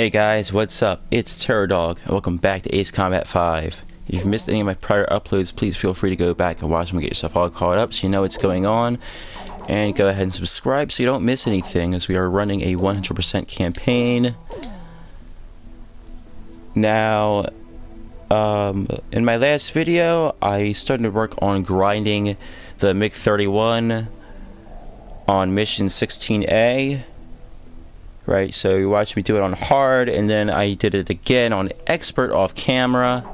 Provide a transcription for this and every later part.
Hey guys, what's up? It's Terrordog, and welcome back to Ace Combat 5. If you've missed any of my prior uploads, please feel free to go back and watch them and get yourself all caught up so you know what's going on. And go ahead and subscribe so you don't miss anything, as we are running a 100% campaign. Now, in my last video, I started to work on grinding the MiG-31 on mission 16A. Right, so you watched me do it on hard, and then I did it again on expert off camera.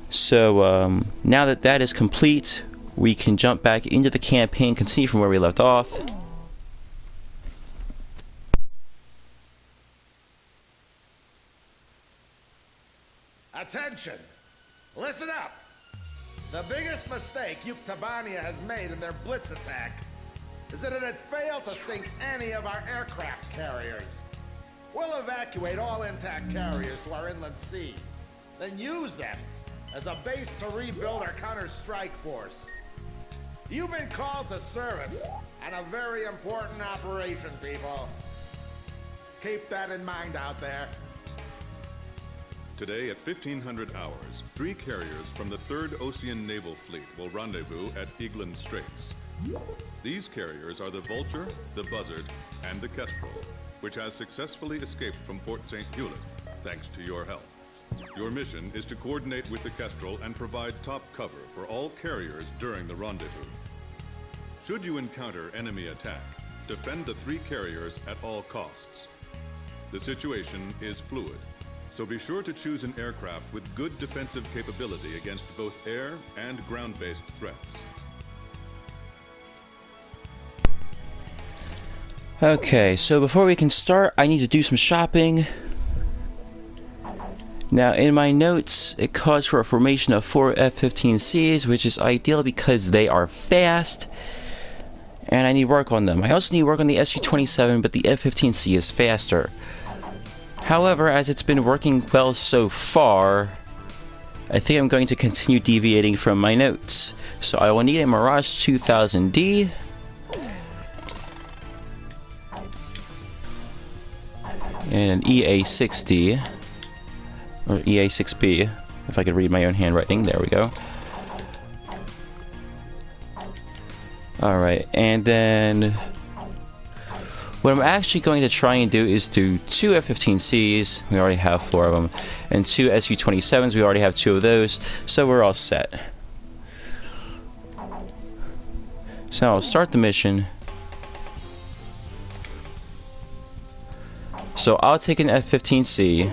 So now that that is complete, we can jump back into the campaign, continue from where we left off. Attention! Listen up! The biggest mistake Yuktabania has made in their blitz attack is that it had failed to sink any of our aircraft carriers. We'll evacuate all intact carriers to our inland sea, then use them as a base to rebuild our counter-strike force. You've been called to service on a very important operation, people. Keep that in mind out there. Today at 1500 hours, 3 carriers from the 3rd Ocean Naval Fleet will rendezvous at Eglin Straits. These carriers are the Vulture, the Buzzard, and the Kestrel, which has successfully escaped from Port St. Hewlett, thanks to your help. Your mission is to coordinate with the Kestrel and provide top cover for all carriers during the rendezvous. Should you encounter enemy attack, defend the 3 carriers at all costs. The situation is fluid, so be sure to choose an aircraft with good defensive capability against both air and ground-based threats. Okay, so before we can start, I need to do some shopping. Now, in my notes, it calls for a formation of 4 F-15Cs, which is ideal because they are fast, and I need work on them. I also need work on the Su-27, but the F-15C is faster. However, as it's been working well so far, I think I'm going to continue deviating from my notes. So I will need a Mirage 2000D. And an EA-6D, or EA-6B, if I could read my own handwriting. There we go. Alright, and then what I'm actually going to try and do is do 2 F-15Cs, we already have 4 of them, and 2 Su-27s, we already have 2 of those, so we're all set. So I'll start the mission. So I'll take an F-15C.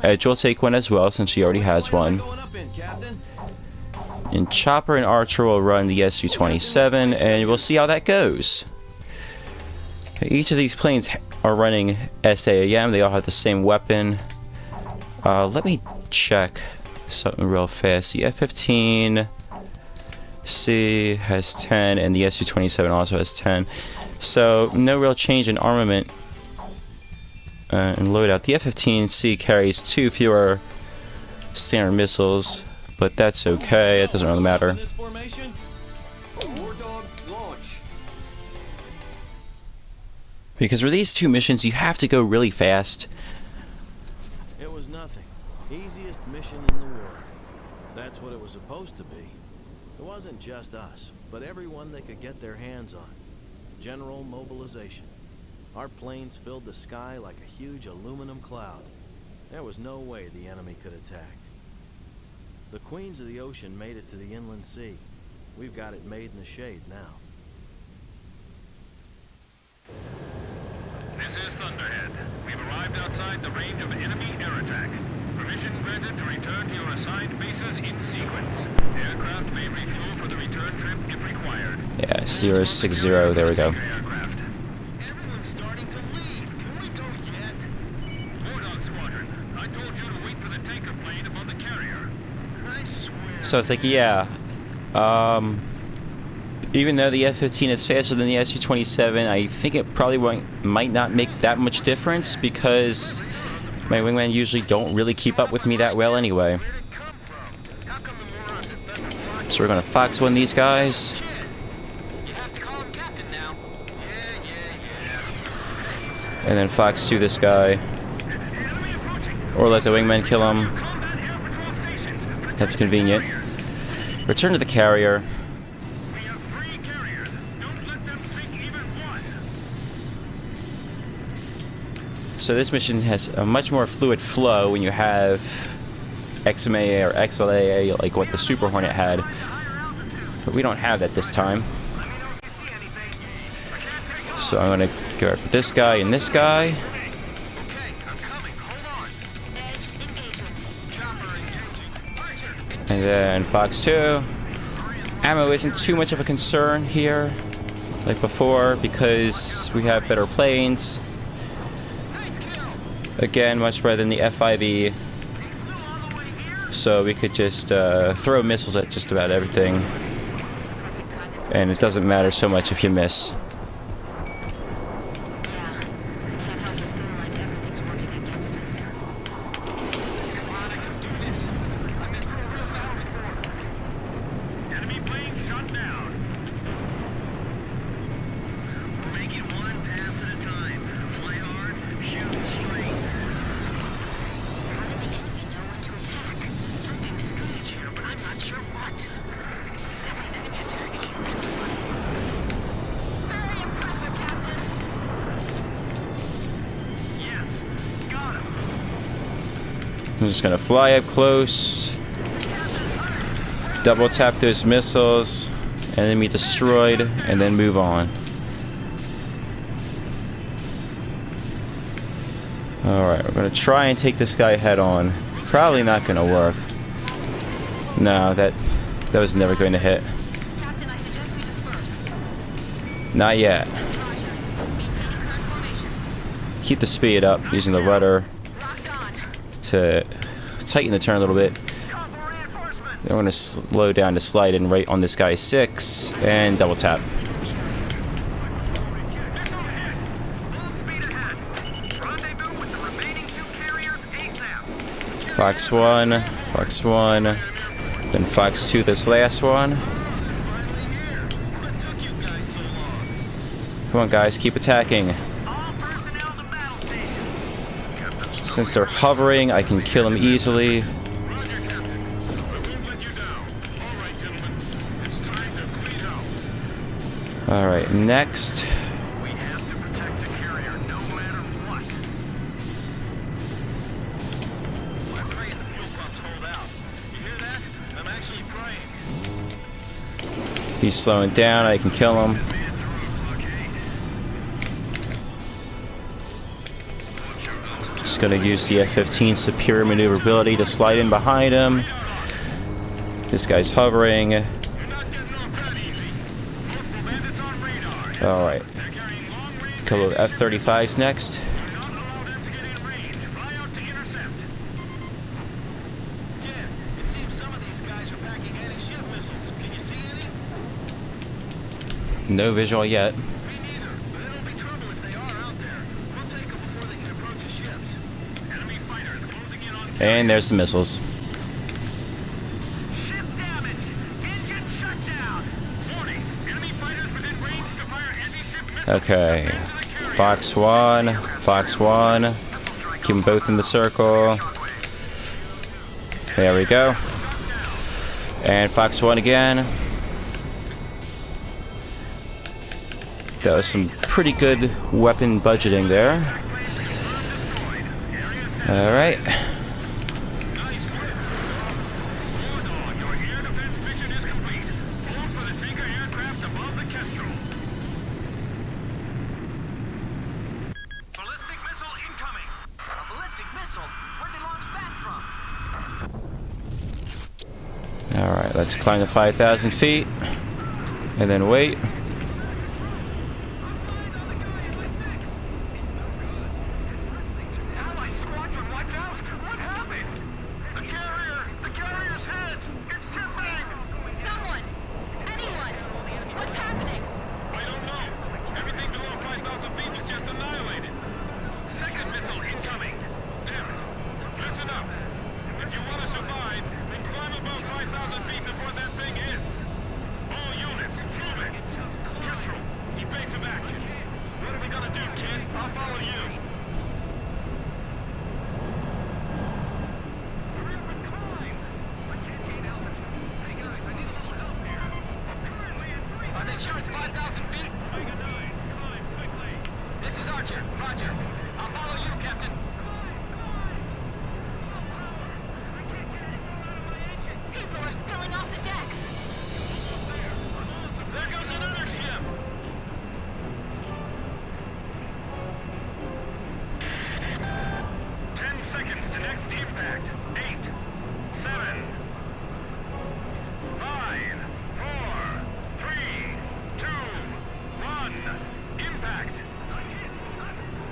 Edge will take one as well, since she already has one. And Chopper and Archer will run the Su-27, and we'll see how that goes. Each of these planes are running SAAM. They all have the same weapon. Let me check something real fast. The F-15C has 10, and the Su-27 also has 10. So no real change in armament. And loadout. The F-15C carries 2 fewer standard missiles, but that's okay. It doesn't really matter. Because for these 2 missions, you have to go really fast. It was nothing. Easiest mission in the war. That's what it was supposed to be. It wasn't just us, but everyone they could get their hands on. General mobilization. Our planes filled the sky like a huge aluminum cloud. There was no way the enemy could attack. The Queens of the Ocean made it to the inland sea. We've got it made in the shade now. This is Thunderhead. We've arrived outside the range of enemy air attack. Permission granted to return to your assigned bases in sequence. Aircraft may refuel for the return trip if required. Yeah, 060, there we go. Everyone's starting to leave. Can we go yet? Mordog Squadron, I told you to wait for the tanker plane above the carrier. I swear. So it's like, yeah. Even though the F-15 is faster than the Su-27, I think it probably might not make that much difference because my wingmen usually don't really keep up with me that well anyway. So we're gonna Fox 1 these guys. You have to call him captain now. and then Fox 2 this guy. Or let the wingmen kill him. That's convenient. Return to the carrier. We have 3 carriers. Don't let them sink even one. So this mission has a much more fluid flow when you have XMA or XLAA like what the Super Hornet had. But we don't have that this time. So I'm gonna go for this guy and this guy. Okay, I'm coming. Hold on. Edge engaging. Chopper engaging. Archer. And then Fox 2. Ammo isn't too much of a concern here, like before, because we have better planes. Nice kill. Again, much better than the F5E. So we could just throw missiles at just about everything. And it doesn't matter so much if you miss. Enemy plane shot down. We'll make it one pass at a time. Fly hard, shoot straight. How did the enemy know when to attack? Something's strange here, but I'm not sure what. Is that what an enemy attack is usually like? Very impressive, Captain. Yes, got him. I'm just gonna fly up close, double tap those missiles, enemy destroyed, and then move on. Alright, we're gonna try and take this guy head on. It's probably not gonna work. No, that was never going to hit. Captain, I suggest we disperse. Not yet. Roger. Maintaining current formation. Keep the speed up using the rudder Locked on. to tighten the turn a little bit. Then we're going to slow down to slide in right on this guy 6 and double tap. Signal carrier. Missile hit. Full speed ahead. Rendezvous with the remaining 2 carriers ASAP. Fox 1, Fox 1, then Fox 2 this last one. Finally here. What took you guys so long? Come on guys, keep attacking. All personnel to battle stations. Since they're hovering, I can kill them easily. Roger, Captain. I won't let you down. All right, gentlemen. It's time to clean out. Alright, next. We have to protect the carrier no matter what. I'm praying the fuel pumps hold out. You hear that? I'm actually praying. He's slowing down, I can kill him. Made it through, okay? Just gonna use the F-15 superior maneuverability to slide in behind him. This guy's hovering. You're not getting off that easy. Multiple bandits on radar. Alright, They're carrying long-range couple of F-35s next. Do not allow them to get in range. Fly out to intercept. Again, it seems some of these guys are packing anti-ship missiles. Can you see any? No visual yet. Me neither, but it'll be trouble if they are out there. We'll take them before they can approach the ships. Enemy fighters closing in on And there's the missiles. ship damage. Engine shutdown. Warning, enemy fighters within range to fire anti-ship missiles. Okay. Back to the carrier. Fox 1, Fox 1. Keep them both in the circle. There we go. And Fox 1 again. That was some pretty good weapon budgeting there. Alright. Nice work. Bulldog, your air defense mission is complete. Hold for the tanker aircraft above the Kestrel. Ballistic missile incoming. A ballistic missile? Where'd they launch that from? Alright, let's climb to 5,000 feet. And then wait. Allied squadron wiped out? What happened? The carrier's head. It's tipping. Someone! Anyone! What's happening? I don't know. Everything below 5,000 feet is just annihilated. Second missile incoming. Damn it. Listen up. If you want to survive, then climb above 5,000 feet before that thing hits. All units, move it. sure it's 5,000 feet? Omega 9, climb quickly. This is Archer. Roger. I'll follow you, Captain. People are spilling off the decks. There goes another ship. Seconds to next impact. 8, 7, 5, 4, 3, 2, 1. Impact.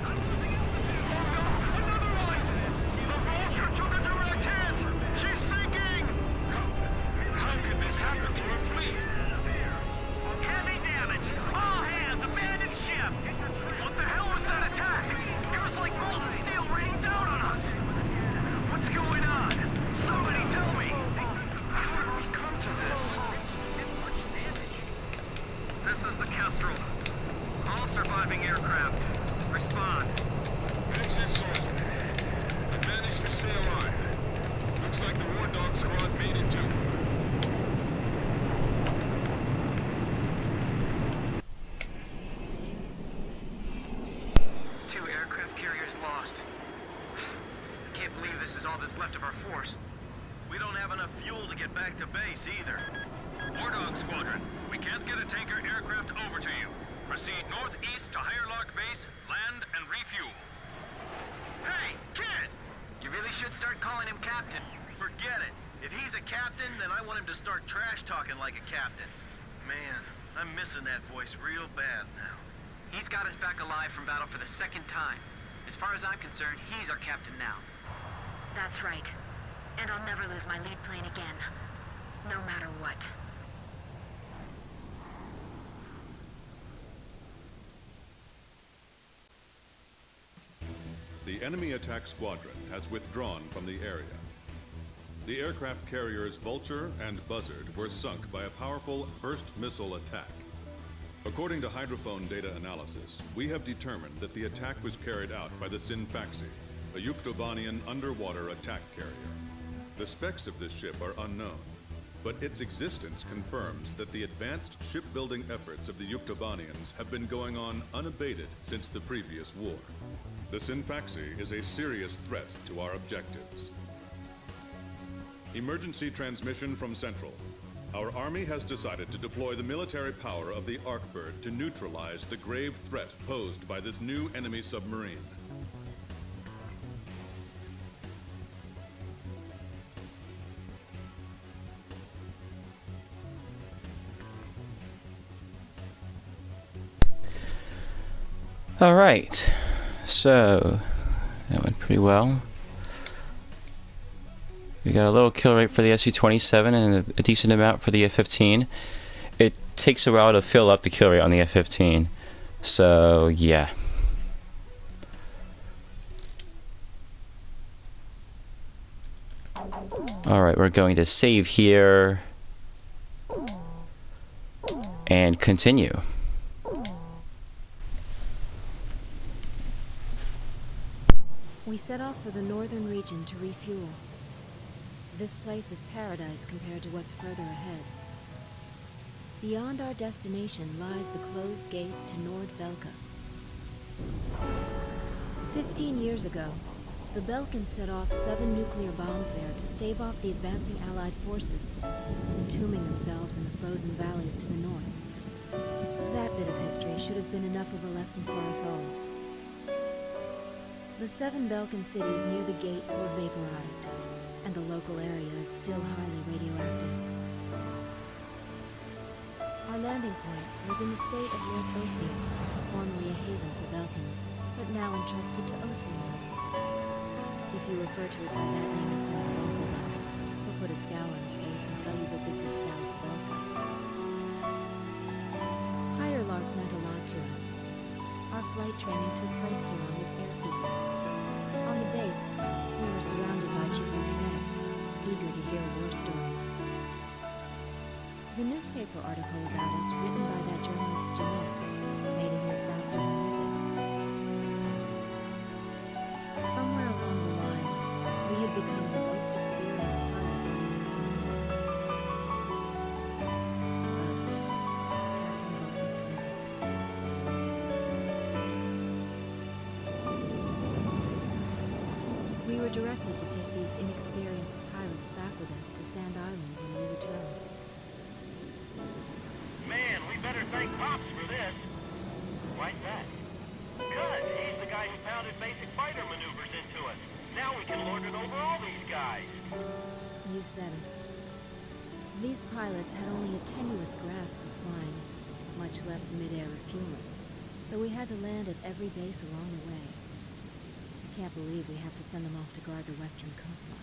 I'm losing altitude. Oh no, another one. The Vulture took a direct hit. She's sinking. How could this happen to her fleet? Heavy damage. All hands, abandon ship. It's a trap. What the hell was that attack? It was like molten steel raining down on us. What's going on? Somebody tell me. How did we come to this? This is the Kestrel. All surviving aircraft. Respond. This is Swordsman. We managed to stay alive. Looks like the War Dog Squad made it too. Two aircraft carriers lost. Can't believe this is all that's left of our force. We don't have enough fuel to get back to base either. War Dog Squadron, we can't get a tanker aircraft over to you. Proceed northeast to Higher Base, land and refuel. Hey, kid! You really should start calling him Captain. Forget it. If he's a captain, then I want him to start trash talking like a captain. Man, I'm missing that voice real bad now. He's got us back alive from battle for the second time. As far as I'm concerned, he's our captain now. That's right. And I'll never lose my lead plane again. No matter what. The enemy attack squadron has withdrawn from the area. The aircraft carriers Vulture and Buzzard were sunk by a powerful burst missile attack. According to hydrophone data analysis, we have determined that the attack was carried out by the Sinfaxi, a Yuktobanian underwater attack carrier. The specs of this ship are unknown, but its existence confirms that the advanced shipbuilding efforts of the Yuktobanians have been going on unabated since the previous war. The Sinfaxi is a serious threat to our objectives. Emergency transmission from Central. Our army has decided to deploy the military power of the Bird to neutralize the grave threat posed by this new enemy submarine. All right, so that went pretty well. We got a little kill rate for the SU-27 and a decent amount for the F-15. It takes a while to fill up the kill rate on the F-15, so yeah. Alright, we're going to save here and continue. We set off for the northern region to refuel. This place is paradise compared to what's further ahead. Beyond our destination lies the closed gate to Nordbelka. 15 years ago, the Belkans set off 7 nuclear bombs there to stave off the advancing Allied forces, entombing themselves in the frozen valleys to the north. That bit of history should have been enough of a lesson for us all. The 7 Belkan cities near the gate were vaporized, and the local area is still highly radioactive. Our landing point was in the state of Lake Ocean, formerly a haven for Belkans, but now entrusted to Oceania. If you refer to it by that name in front of a local guy, he'll put a scowl on his face and tell you that this is South Belka. Higher Lark meant a lot to us. Our flight training took place here on this airfield. On the base, we were surrounded by junior cadets, eager to hear war stories. The newspaper article about us, written by that journalist Jeanette, made it here faster than we did. Somewhere along the line, we had become the most experienced pilots in the town. Us, Captain We were directed to take these inexperienced pilots back with us to Sand Island when we return. Man, we better thank Pops for this. Why's that? Because he's the guy who pounded basic fighter maneuvers into us. Now we can lord it over all these guys. You said it. These pilots had only a tenuous grasp of flying, much less mid-air refueling, so we had to land at every base along the way. I can't believe we have to send them off to guard the western coastline.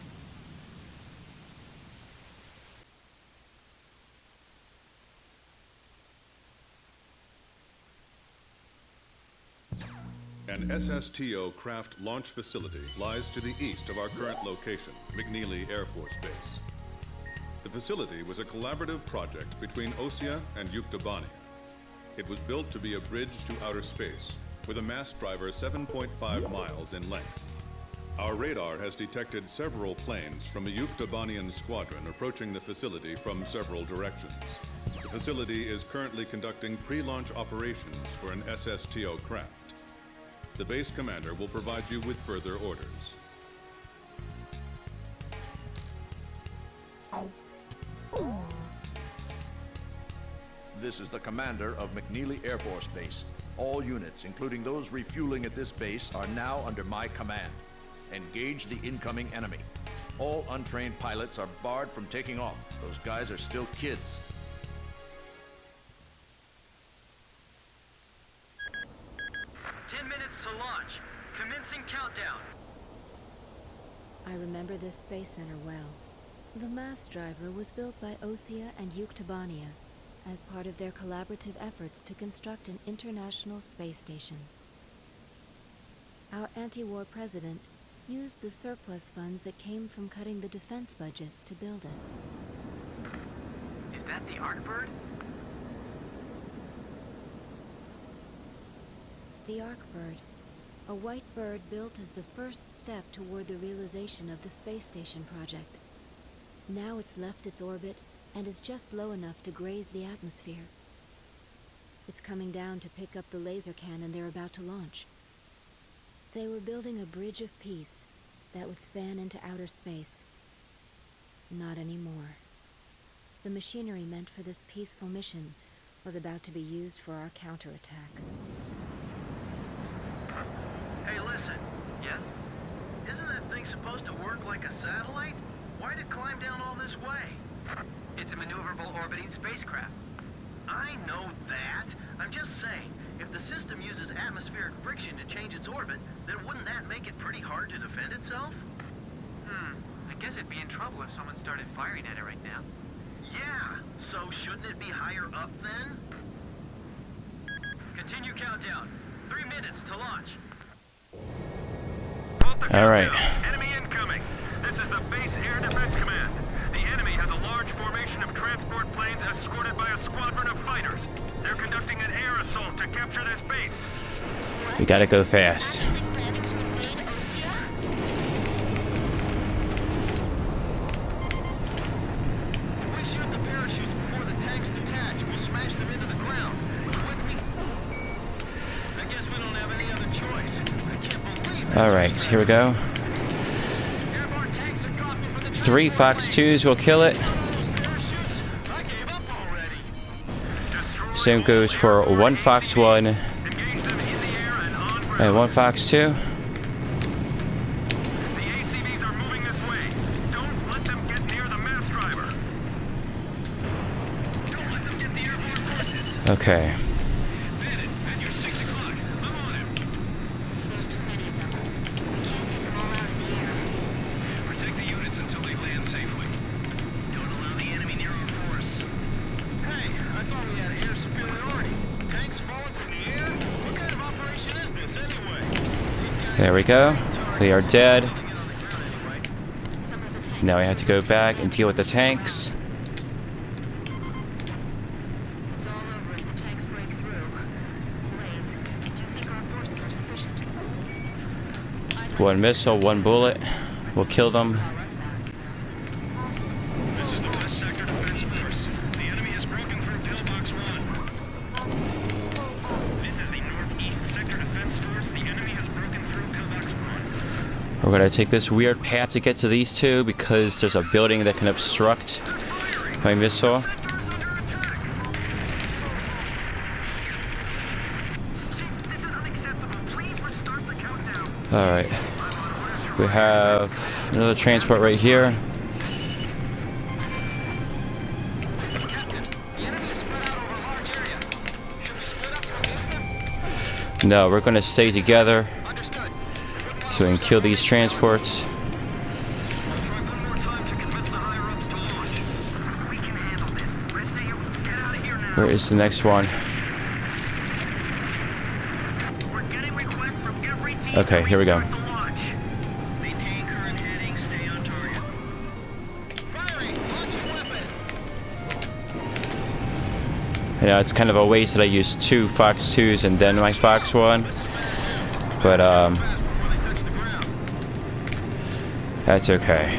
An SSTO craft launch facility lies to the east of our current location, McNeely Air Force Base. The facility was a collaborative project between OSIA and Yuktobania. It was built to be a bridge to outer space, with a mast driver 7.5 miles in length. Our radar has detected several planes from a Yuktobanian squadron approaching the facility from several directions. The facility is currently conducting pre-launch operations for an SSTO craft. The base commander will provide you with further orders. This is the commander of McNeely Air Force Base. All units, including those refueling at this base, are now under my command. Engage the incoming enemy. All untrained pilots are barred from taking off. Those guys are still kids. To launch. Commencing countdown. I remember this space center well. The mast driver was built by OSIA and Yuktobania as part of their collaborative efforts to construct an international space station. Our anti-war president used the surplus funds that came from cutting the defense budget to build it. Is that the Ark Bird? The Ark Bird. A white bird built as the first step toward the realization of the space station project. Now it's left its orbit and is just low enough to graze the atmosphere. It's coming down to pick up the laser cannon they're about to launch. They were building a bridge of peace that would span into outer space. Not anymore. The machinery meant for this peaceful mission was about to be used for our counterattack. Hey, listen. Yes? Isn't that thing supposed to work like a satellite? Why'd it climb down all this way? It's a maneuverable orbiting spacecraft. I know that. I'm just saying, if the system uses atmospheric friction to change its orbit, then wouldn't that make it pretty hard to defend itself? I guess it'd be in trouble if someone started firing at it right now. Yeah, so shouldn't it be higher up then? Continue countdown. 3 minutes to launch. All right. Enemy incoming. This is the Base Air Defense Command. The enemy has a large formation of transport planes escorted by a squadron of fighters. They're conducting an air assault to capture this base. We gotta go fast. Actually planning to invade Ostia? If we shoot the parachutes before the tanks detach, we'll smash them into the ground. With me? I guess we don't have any other choice. I can't believe that's All right, here we go. Airborne tanks are dropping from the 3 Fox 2s will kill it. those parachutes. I gave up already. Same goes for 1 Fox 1 Engage them in the air and on ground. and 1 Fox 2. The ACVs are moving this way. Don't let them get near the mast driver. Don't let them get the airborne forces. Okay. Bandit, at your 6 o'clock. I'm on him. There's too many of them. We can't take them all out in the air. Protect the units until they land safely. Don't allow the enemy near our force. Hey, I thought we had air superiority. Tanks falling from the air? What kind of operation is this anyway? These guys There we go. They are dead. until they get on the ground anyway. Some of the tanks Now we have to go back and deal with the tanks. It's all over if the tanks break through. Blaze, do you think our forces are sufficient? I'd like 1 to- missile, 1 bullet will kill them. Power us out. This is the West Sector Defense Force. The enemy has broken through Pillbox 1. This is the Northeast Sector Defense Force. The enemy has broken through Pillbox 1. We're gonna take this weird path to get to these two because there's a building that can obstruct my missile. Alright. We have another transport right here. No, we're gonna stay together so we can kill these transports. Where is the next one? Okay, here we go. You know, it's kind of a waste that I used 2 Fox 2s and then my Fox 1. But, that's okay.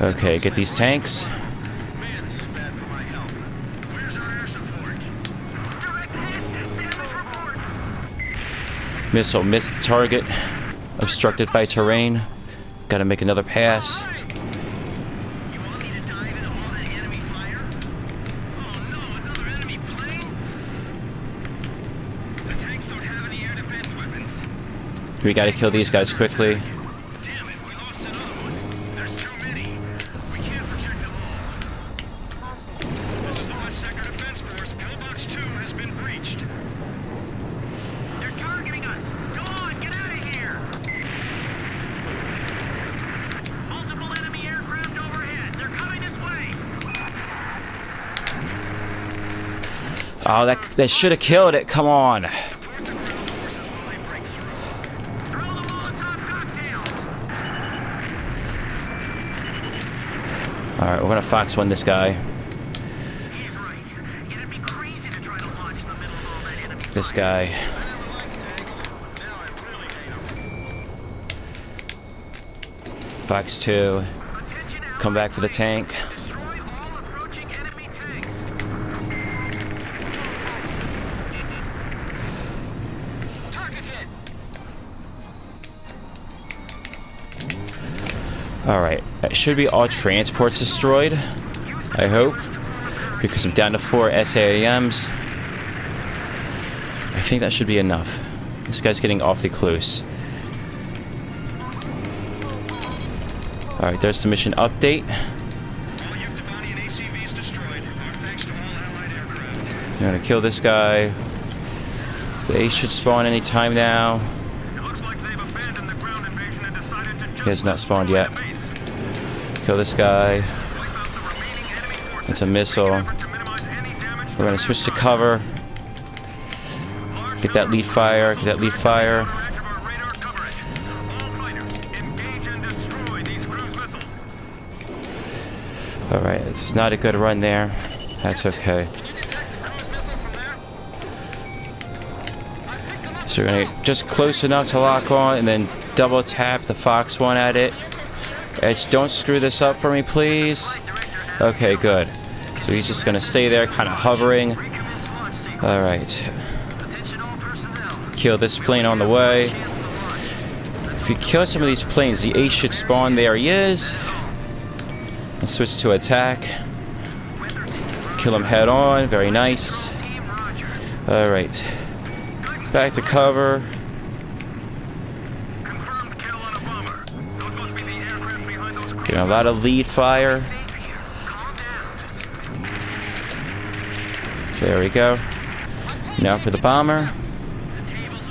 Okay, get these tanks. Man, this is bad for my health. Where's our air support? Direct hit! Damage report! Missile missed the target. Obstructed by terrain. Gotta make another pass. You want me to dive into all that enemy fire? Oh no, another enemy plane? The tanks don't have any air defense weapons. We gotta kill these guys quickly. Damn it, we lost another one. There's too many. We can't protect them all. This is the West Sector Defense Force. Pillbox 2 has been breached. They're targeting us. Go on, get out of here. Multiple enemy aircraft overhead. They're coming this way. Oh, that should have killed it. Come on. Support the ground forces while they break through. Throw the Molotov cocktails. Alright, we're gonna Fox 1 this guy. He's right. It'd be crazy to try to launch in the middle of all that enemy This fire. guy. I never liked tanks. Now I really hate them. Fox 2. Attention Come back for the Allied tank. planes. Destroy all approaching enemy tanks. Target hit. Alright, that should be all transports destroyed. I hope. Because I'm down to 4 SAAMs. I think that should be enough. This guy's getting awfully close. Alright, there's the mission update. All Yuktavani and ACVs destroyed. Our thanks to all Allied aircraft. I'm gonna kill this guy. The Ace should spawn any time now. It looks like they've abandoned the ground invasion and decided to just He has not spawned yet. base. Kill this guy. Wipe out the remaining enemy forces. It's a missile. Effort to minimize any damage We're gonna switch to cover. Get that lead fire. Get that lead fire. Active our radar coverage. All fighters, engage and destroy these cruise missiles. Alright, it's not a good run there. That's okay. Can you detect the cruise missiles from there? I picked them up. So we're gonna just close enough to lock on and then double tap the Fox 1 at it. Edge, don't screw this up for me, please. Okay, good. So he's just gonna stay there, kind of hovering. Alright. Attention all personnel. Kill this plane on the way. If you kill some of these planes, the Ace should spawn. There he is. Let's switch to attack. Kill him head on. Very nice. Alright. Back to cover. Confirmed kill on a bomber. Those must be the aircraft behind those cruise Getting a lot of lead fire. missiles. Calm down. There we go. Now for the bomber.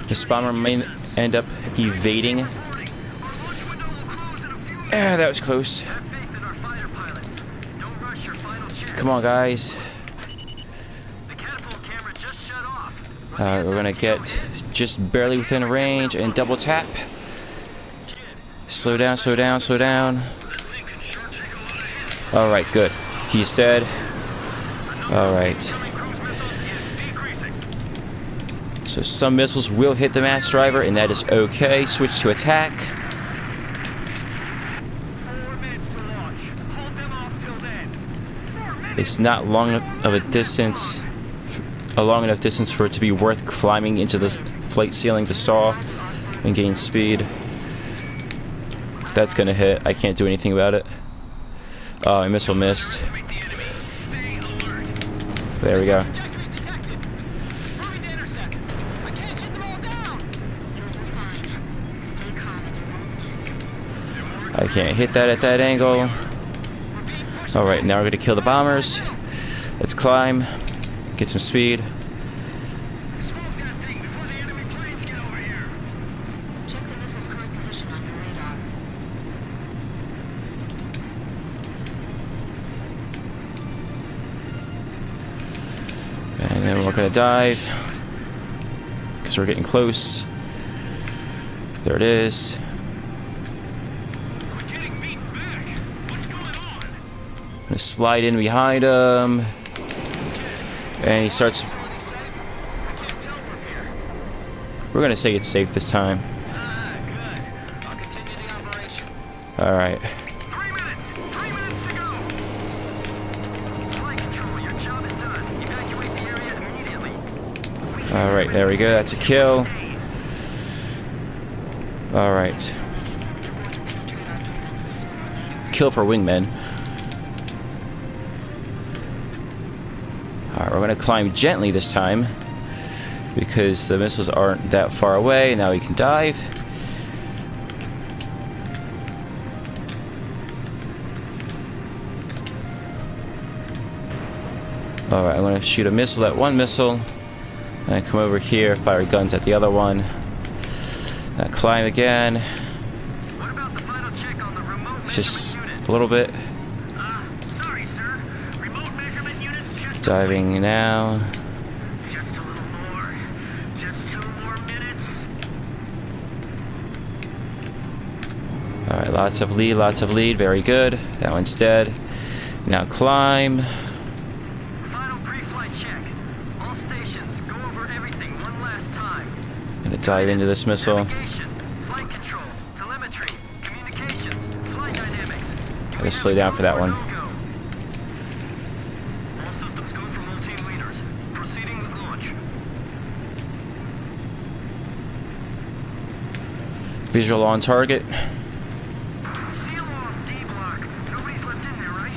This bomber may end up evading. Ah, that was close. Have faith in our fighter pilots. Don't rush your final chance. Come on, guys. The catapult camera just shut off. Alright, we're gonna get just barely within range and double tap. Slow down, slow down, slow down. Alright, good. He's dead. Alright. So some missiles will hit the mass driver, and that is okay. Switch to attack. 4 minutes to launch. Hold them off till then. it's not long enough of a distance, a long enough distance for it to be worth climbing into the flight ceiling to stall and gain speed. That's gonna hit. I can't do anything about it. Oh, my missile missed. There we go. Trajectories detected. Moving to intercept. I can't shoot them all down. You'll do fine. Stay calm and you won't miss. I can't hit that at that angle. Alright, now we're gonna kill the bombers. Let's climb. Get some speed. Smoke that thing before the enemy planes get over here. Check the missile's current position on your radar. And then we're gonna dive. Because we're getting close. There it is. We're getting beaten back. What's going on? Gonna slide in behind him. And he starts. Facility safe? I can't tell from here. We're gonna say it's safe this time. Ah, good. I'll continue the operation. Alright. 3 minutes! 3 minutes to go! Flight control, your job is done. Evacuate the area immediately. Alright, there we go. That's a kill. Alright. So many of them, they're going to penetrate our defenses sooner or later. Kill for wingmen. Alright, we're gonna climb gently this time. Because the missiles aren't that far away. Now we can dive. Alright, I'm gonna shoot a missile at one missile. And come over here, fire guns at the other one. Climb again. What about the final check on the remote Just measurement unit? a little bit. Sorry, sir. Remote measurement units just Diving now. Just a little more. Just 2 more minutes. Alright, lots of lead, very good. That one's dead. Now climb. Final pre-flight check. All stations, go over everything one last time. Gonna dive into this missile. Navigation, flight control, telemetry, communications, flight dynamics. Gotta slow down for that one. Go. All systems go for all team leaders. Proceeding with launch. Visual on target. Seal off D block. Nobody's left in there, right?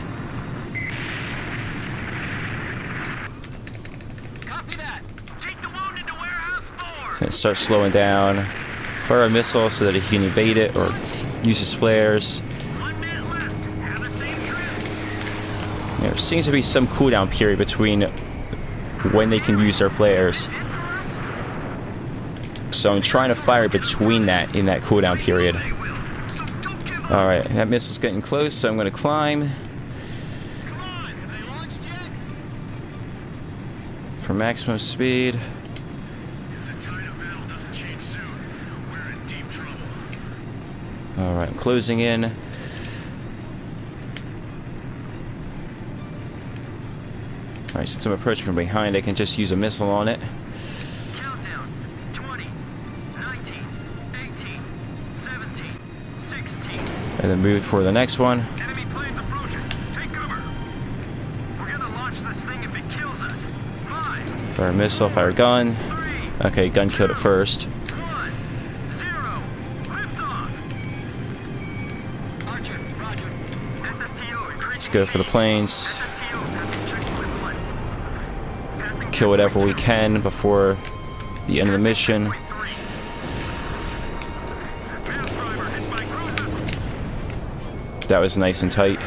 Copy that. Take the wounded to warehouse 4. Gonna start slowing down. Fire a missile so that he can evade it or use his flares. 1 minute left. Have a safe trip. There seems to be some cooldown period between when they can use their flares. In for us? So I'm trying to fire between that in that cooldown period. They will. So don't give up. Alright, that missile's getting close, so I'm gonna climb Come on. Have they launched yet? for maximum speed. If the tide of battle doesn't change soon, we're in deep trouble. Alright, I'm closing in. Alright, since I'm approaching from behind, I can just use a missile on it. Countdown. 20, 19, 18, 17, 16. And then move for the next one. Enemy planes approaching. Take cover. We're gonna launch this thing if it kills us. 5, Fire a missile, fire a gun. 3, Okay, gun killed it first. 1, 0. Liftoff. Archer, roger. SSTO increasing. Let's go for the planes. SSTO passing checkpoint 1. Passing Kill whatever we checkpoint 2. can before the end of the mission. Checkpoint 3. Mass driver hit by cruise missile. That was nice and tight.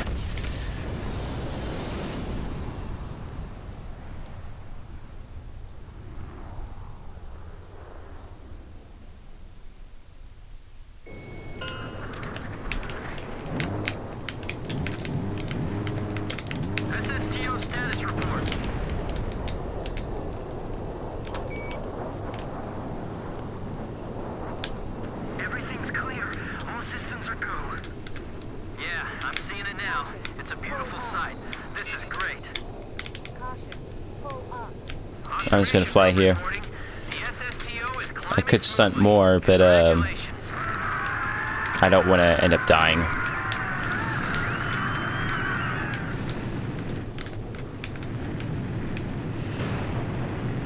SSTO status report. Everything's clear. All systems are go. Yeah, I'm seeing it now. It's a beautiful sight. This is great. I'm just gonna fly here. I could stunt more, but I don't want to end up dying.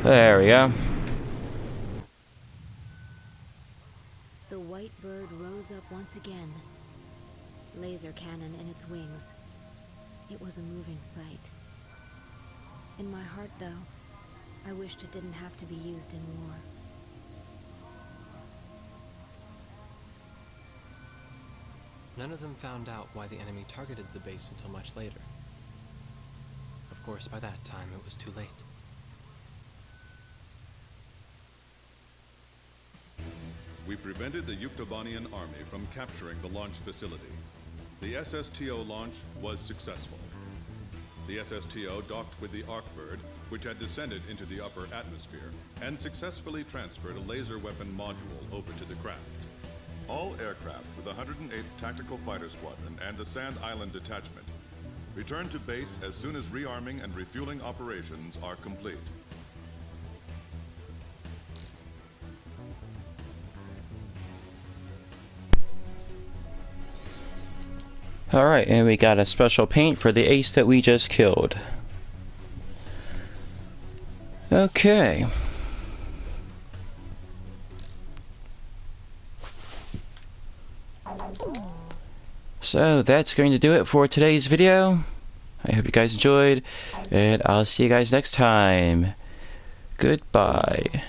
There we go. The White Bird rose up once again. Laser cannon in its wings. It was a moving sight. In my heart, though, I wished it didn't have to be used in war. None of them found out why the enemy targeted the base until much later. Of course, by that time, it was too late. We prevented the Yuktobanian army from capturing the launch facility. The SSTO launch was successful. The SSTO docked with the Bird, which had descended into the upper atmosphere, and successfully transferred a laser weapon module over to the craft. All aircraft with the 108th Tactical Fighter Squadron and the Sand Island Detachment return to base as soon as rearming and refueling operations are complete. Alright, and we got a special paint for the ace that we just killed. Okay. So that's going to do it for today's video. I hope you guys enjoyed, and I'll see you guys next time. Goodbye.